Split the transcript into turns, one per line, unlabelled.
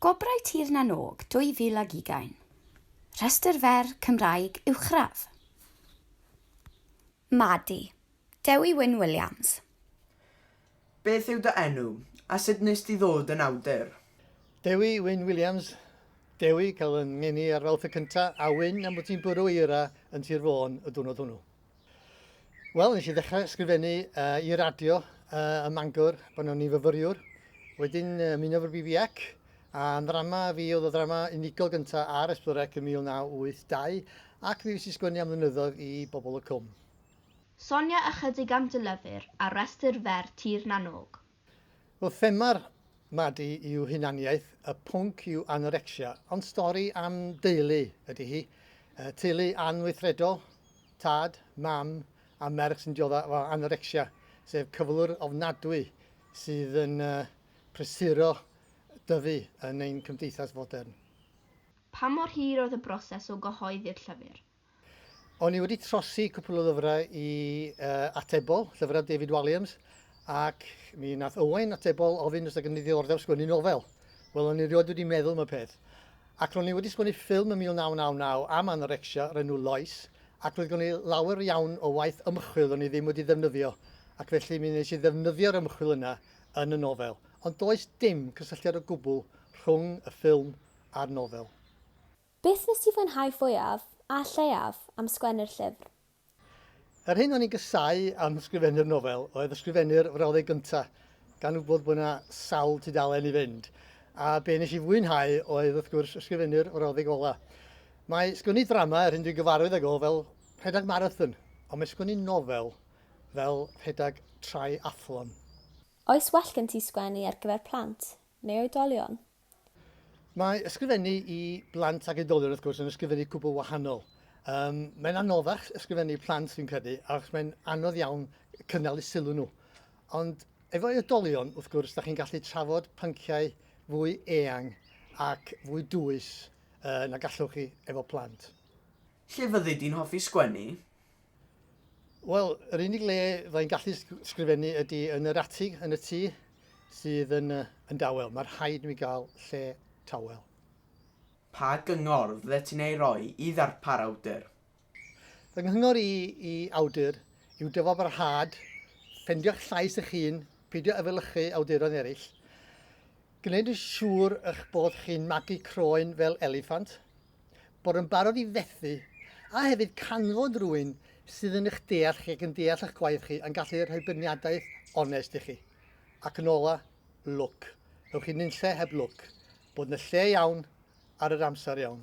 Gobrau Tir na Nog 2020. Rhestr fer Cymraeg uwchradd. Maddie, Dewi Wyn Williams.
Beth yw dy enw, a sut wnest ti ddod yn awdur?
Dewi Wyn Williams. Dewi cael yn ngeni ar Ralph y cyntaf, a Wyn am bod ti'n bwrw eira yn Tir Fôn y diwrnod hwnnw. Wel, nes i ddechrau ysgrifennu i radio ym Mangor pan o'n i fyfyriwr. Wedyn ymuno efo'r BBC, a'n ddrama fi oedd y ddrama unigol gyntaf ar Esbyrrec yn 1982, ac mi wnes i sgwennu am ddynyddoedd i bobl y cwm.
Sonia ychydig am dy lyfr a rhestr fer Tir na Nog.
Wel, thema'r Maddie yw hunaniaeth, y pwnc yw anorexia, ond stori am deulu ydy hi. Teulu anweithredol, tad, mam a merch sy'n diodda o anorexia, sef cyflwr ofnadwy sydd yn presuro dyfu yn ein cymdeithas fodern.
Pa mor hir oedd y broses o gyhoeddi'r llyfr?
O'n i wedi trosi cwpl o lyfrau i atebol, llyfrau David Walliams, ac mi nath Owain atebol ofyn os ydych yn ddiddordeb sgwennu nofel. Wel, o'n i rioed wedi meddwl am y peth. Ac ro'n i wedi sgwennu ffilm yn 1999 am anorexia, o'r enw Lois, ac roedd gen i lawer iawn o waith ymchwil o'n i ddim wedi ddefnyddio. Ac felly mi wnes i ddefnyddio'r ymchwil yna yn y nofel. Ond does dim cysylltiad o gwbl rhwng y ffilm a'r nofel.
Beth nes ti fwynhau fwyaf a lleiaf am sgwennu'r llyfr?
Yr hyn o'n i'n gysau am ysgrifennu'r nofel oedd ysgrifennu'r frawddeg gyntaf, gan wybod bod yna sawl tudalen i fynd. A be nes i fwynhau oedd wrth gwrs ysgrifennu'r frawddeg ola. Mae sgwennu drama, yr hyn dwi'n gyfarwydd ag o, fel rhedeg marathon, ond mae sgwennu nofel fel rhedeg triathlon.
Oes well gen ti sgwennu ar gyfer plant neu oedolion?
Mae ysgrifennu i blant ac oedolion wrth gwrs yn ysgrifennu cwbl wahanol. Mae'n anoddach ysgrifennu plant fi'n credu, achos mae'n anodd iawn cynnal eu sylw nhw. Ond efo oedolion, wrth gwrs, da chi'n gallu trafod pynciau fwy eang ac fwy dwys na gallwch chi efo plant.
Lle fyddi di'n hoffi sgwennu?
Wel, yr unig le fydda'n gallu sgrifennu ydy yn yr atig, yn y tŷ, sydd yn dawel. Mae'r rhaid mi gael lle tawel.
Pa gyngor fydde ti'n ei roi i ddarpar awdur?
Fy nghyngor i awdur yw dyfo barhad, ffendio'ch llais eich hun, peidio efelychu awduron eraill, gwneud yn siŵr eich bod chi'n magu croen fel eliffant, bod yn barod i fethu, a hefyd canfod rhywun sydd yn eich deall chi ac yn deall eich gwaith chi yn gallu rhoi byrniadaeth onest i chi. Ac yn ola, look. Ewch chi nunlle heb look. Bod yn y lle iawn ar yr amser iawn.